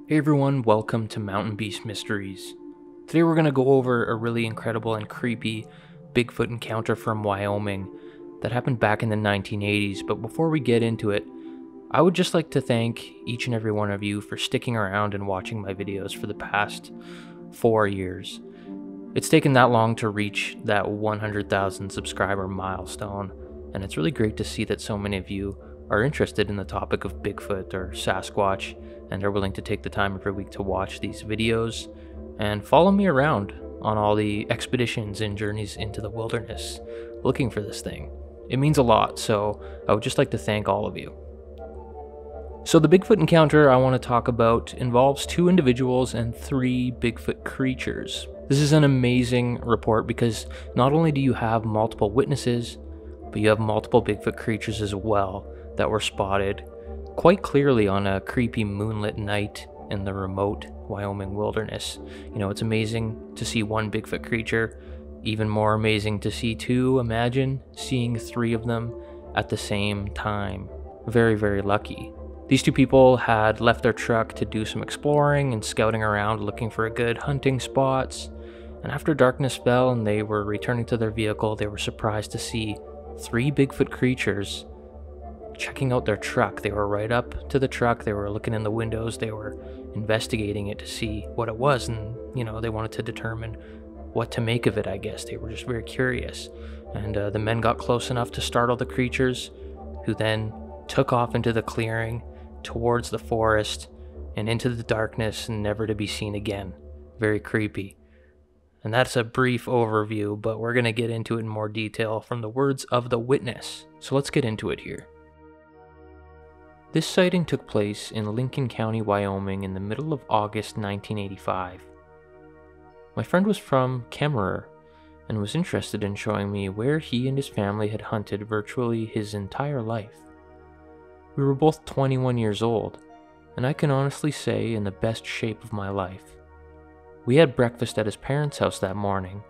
Hey everyone, welcome to Mountain Beast Mysteries. Today we're going to go over a really incredible and creepy Bigfoot encounter from Wyoming that happened back in the 1980s, but before we get into it, I would just like to thank each and every one of you for sticking around and watching my videos for the past 4 years. It's taken that long to reach that 100,000 subscriber milestone, and it's really great to see that so many of you are interested in the topic of Bigfoot or Sasquatch and are willing to take the time every week to watch these videos and follow me around on all the expeditions and journeys into the wilderness looking for this thing. It means a lot, so I would just like to thank all of you. So the Bigfoot encounter I want to talk about involves 2 individuals and 3 Bigfoot creatures. This is an amazing report because not only do you have multiple witnesses, but you have multiple Bigfoot creatures as well that were spotted quite clearly on a creepy moonlit night in the remote Wyoming wilderness. You know, it's amazing to see 1 Bigfoot creature, even more amazing to see 2. Imagine seeing 3 of them at the same time. Very, very lucky. These 2 people had left their truck to do some exploring and scouting around looking for good hunting spots, and after darkness fell and they were returning to their vehicle, they were surprised to see 3 Bigfoot creatures checking out their truck. They were right up to the truck, they were looking in the windows, they were investigating it to see what it was, and they wanted to determine what to make of it. I guess they were just very curious, and the men got close enough to startle the creatures, who then took off into the clearing towards the forest and into the darkness, never to be seen again. Very creepy. And that's a brief overview, but we're going to get into it in more detail from the words of the witness. So let's get into it here. This sighting took place in Lincoln County, Wyoming in the middle of August 1985. My friend was from Kemmerer and was interested in showing me where he and his family had hunted virtually his entire life. We were both 21 years old, and I can honestly say in the best shape of my life. We had breakfast at his parents' house that morning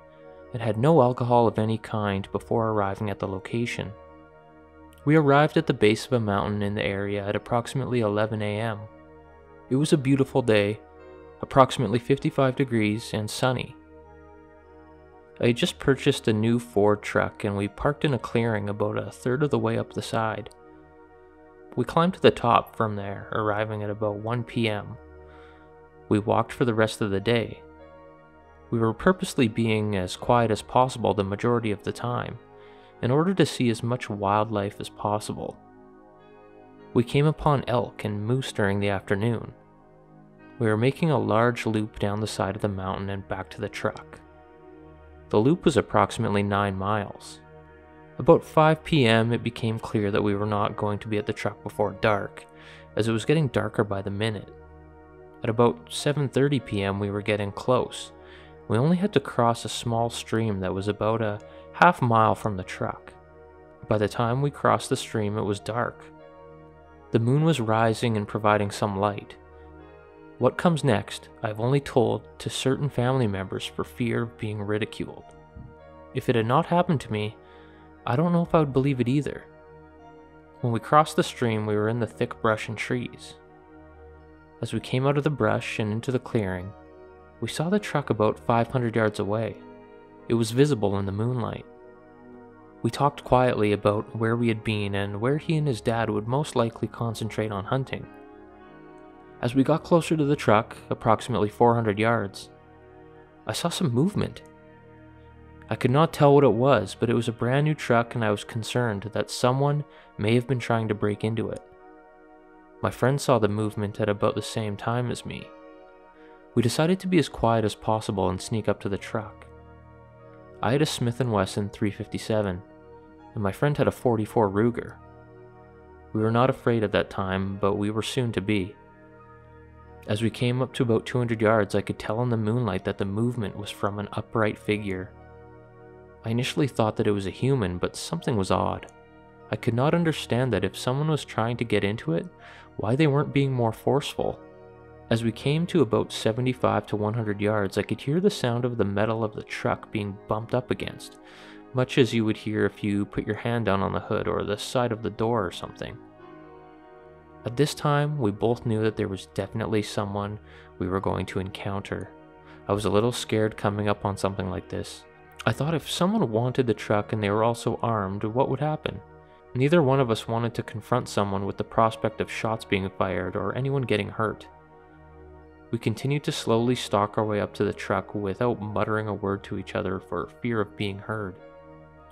and had no alcohol of any kind before arriving at the location. We arrived at the base of a mountain in the area at approximately 11 a.m. It was a beautiful day, approximately 55 degrees and sunny. I had just purchased a new Ford truck and we parked in a clearing about a third of the way up the side. We climbed to the top from there, arriving at about 1 p.m. We walked for the rest of the day. We were purposely being as quiet as possible the majority of the time, in order to see as much wildlife as possible. We came upon elk and moose during the afternoon. We were making a large loop down the side of the mountain and back to the truck. The loop was approximately 9 miles. About 5 p.m. it became clear that we were not going to be at the truck before dark, as it was getting darker by the minute. At about 7:30 p.m. we were getting close. We only had to cross a small stream that was about a half mile from the truck. By the time we crossed the stream, it was dark. The moon was rising and providing some light. What comes next, I've only told to certain family members for fear of being ridiculed. If it had not happened to me, I don't know if I would believe it either. When we crossed the stream, we were in the thick brush and trees. As we came out of the brush and into the clearing, we saw the truck about 500 yards away. It was visible in the moonlight. We talked quietly about where we had been and where he and his dad would most likely concentrate on hunting. As we got closer to the truck, approximately 400 yards, I saw some movement. I could not tell what it was, but it was a brand new truck and I was concerned that someone may have been trying to break into it. My friend saw the movement at about the same time as me. We decided to be as quiet as possible and sneak up to the truck. I had a Smith & Wesson 357, and my friend had a .44 Ruger. We were not afraid at that time, but we were soon to be. As we came up to about 200 yards, I could tell in the moonlight that the movement was from an upright figure. I initially thought that it was a human, but something was odd. I could not understand that if someone was trying to get into it, why they weren't being more forceful. As we came to about 75 to 100 yards, I could hear the sound of the metal of the truck being bumped up against, much as you would hear if you put your hand down on the hood or the side of the door or something. At this time, we both knew that there was definitely someone we were going to encounter. I was a little scared coming up on something like this. I thought if someone wanted the truck and they were also armed, what would happen? Neither one of us wanted to confront someone with the prospect of shots being fired or anyone getting hurt. We continued to slowly stalk our way up to the truck without muttering a word to each other for fear of being heard.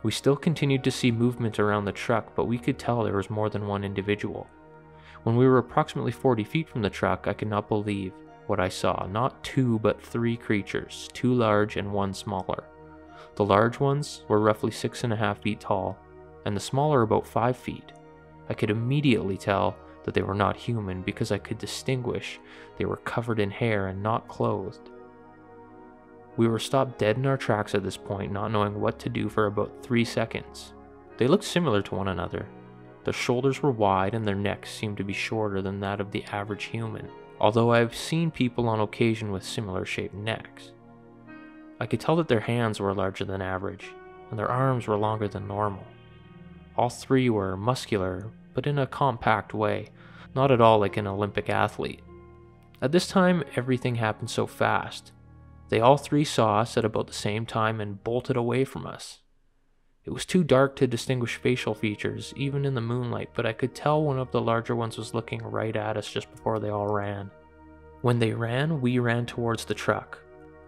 We still continued to see movement around the truck, but we could tell there was more than one individual. When we were approximately 40 feet from the truck, I could not believe what I saw. Not 2, but 3 creatures, 2 large and 1 smaller. The large ones were roughly 6.5 feet tall, and the smaller about 5 feet. I could immediately tell that they were not human because I could distinguish they were covered in hair and not clothed. We were stopped dead in our tracks at this point, not knowing what to do for about 3 seconds. They looked similar to one another. Their shoulders were wide and their necks seemed to be shorter than that of the average human, although I've seen people on occasion with similar shaped necks. I could tell that their hands were larger than average, and their arms were longer than normal. All 3 were muscular, but in a compact way, not at all like an Olympic athlete. At this time, everything happened so fast. They all 3 saw us at about the same time and bolted away from us. It was too dark to distinguish facial features, even in the moonlight, but I could tell one of the larger ones was looking right at us just before they all ran. When they ran, we ran towards the truck.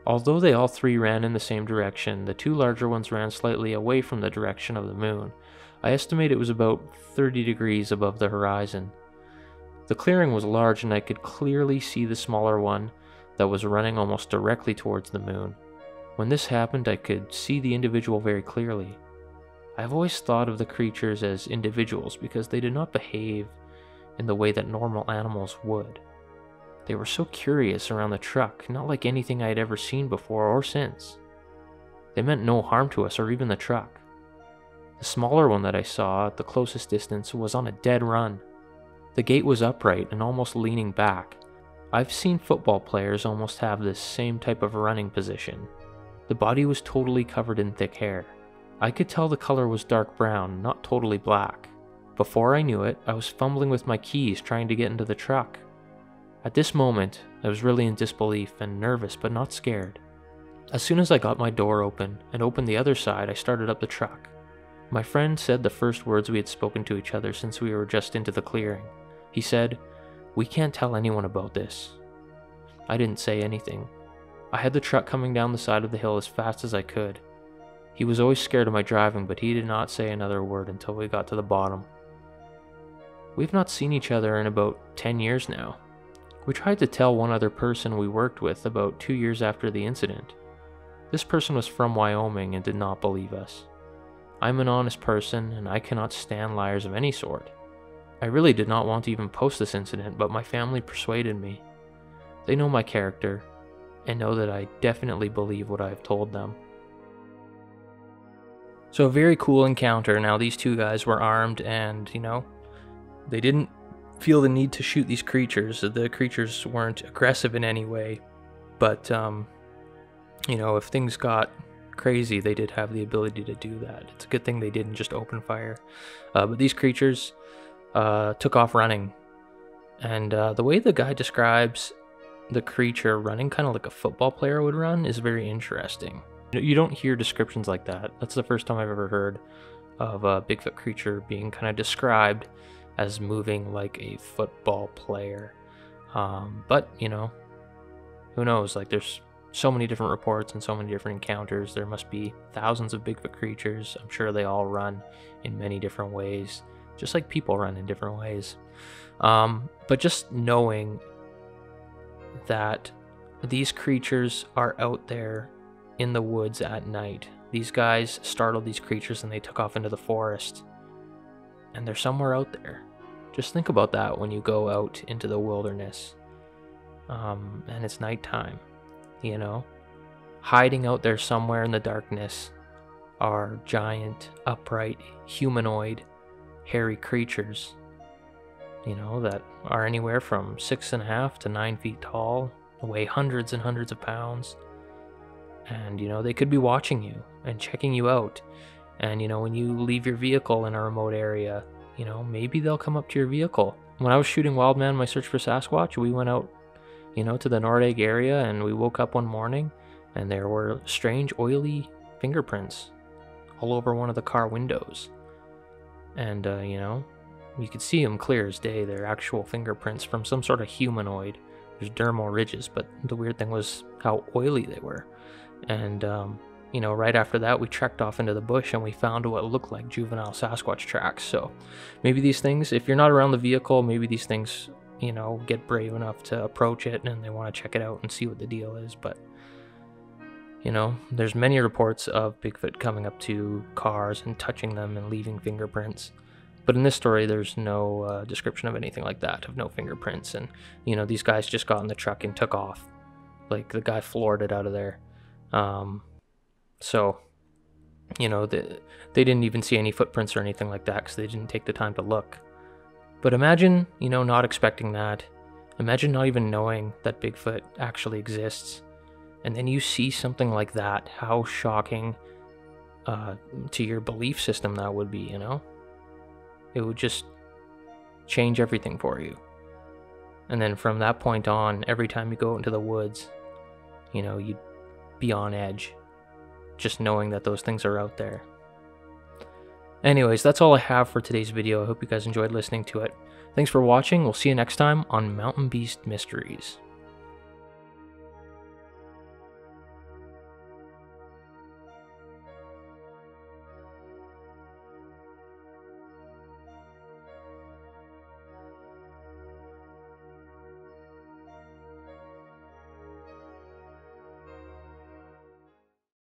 Although they all 3 ran in the same direction, the 2 larger ones ran slightly away from the direction of the moon. I estimate it was about 30 degrees above the horizon. The clearing was large and I could clearly see the smaller one that was running almost directly towards the moon. When this happened, I could see the individual very clearly. I've always thought of the creatures as individuals because they did not behave in the way that normal animals would. They were so curious around the truck, not like anything I had ever seen before or since. They meant no harm to us or even the truck. The smaller one that I saw at the closest distance was on a dead run. The gait was upright and almost leaning back. I've seen football players almost have this same type of running position. The body was totally covered in thick hair. I could tell the color was dark brown, not totally black. Before I knew it, I was fumbling with my keys trying to get into the truck. At this moment, I was really in disbelief and nervous but not scared. As soon as I got my door open and opened the other side, I started up the truck. My friend said the first words we had spoken to each other since we were just into the clearing. He said, "We can't tell anyone about this." I didn't say anything. I had the truck coming down the side of the hill as fast as I could. He was always scared of my driving, but he did not say another word until we got to the bottom. We've not seen each other in about 10 years now. We tried to tell one other person we worked with about 2 years after the incident. This person was from Wyoming and did not believe us. I'm an honest person and I cannot stand liars of any sort. I really did not want to even post this incident, but my family persuaded me. They know my character and know that I definitely believe what I have told them. So a very cool encounter. Now these 2 guys were armed and, they didn't feel the need to shoot these creatures. The creatures weren't aggressive in any way, but, if things got crazy, they did have the ability to do that. It's a good thing they didn't just open fire. But these creatures took off running. And the way the guy describes the creature running kind of like a football player would run is very interesting. You don't hear descriptions like that. That's the first time I've ever heard of a Bigfoot creature being kind of described as moving like a football player. But, who knows? Like, there's so many different reports and so many different encounters. There must be thousands of Bigfoot creatures. I'm sure they all run in many different ways, just like people run in different ways. But just knowing that these creatures are out there in the woods at night. These guys startled these creatures and they took off into the forest. And they're somewhere out there. Just think about that when you go out into the wilderness. And it's nighttime, Hiding out there somewhere in the darkness are giant, upright, humanoid, hairy creatures, that are anywhere from 6.5 to 9 feet tall, weigh hundreds and hundreds of pounds. And, they could be watching you and checking you out. And, when you leave your vehicle in a remote area, maybe they'll come up to your vehicle when I was shooting Wildman My Search for Sasquatch, we went out, to the Nordegg area, and we woke up one morning and there were strange oily fingerprints all over one of the car windows. And, you could see them clear as day. They're actual fingerprints from some sort of humanoid. There's dermal ridges, but the weird thing was how oily they were. And, right after that, we trekked off into the bush and we found what looked like juvenile Sasquatch tracks. So maybe these things, if you're not around the vehicle, maybe these things, get brave enough to approach it and they want to check it out and see what the deal is. But, there's many reports of Bigfoot coming up to cars and touching them and leaving fingerprints. But in this story, there's no description of anything like that, of no fingerprints. And, these guys just got in the truck and took off. Like, the guy floored it out of there. So, they didn't even see any footprints or anything like that because they didn't take the time to look. But imagine, not expecting that. Imagine not even knowing that Bigfoot actually exists. And then you see something like that. How shocking to your belief system that would be, It would just change everything for you. And then from that point on, every time you go out into the woods, you'd be on edge, just knowing that those things are out there. Anyways, that's all I have for today's video. I hope you guys enjoyed listening to it. Thanks for watching. We'll see you next time on Mountain Beast Mysteries.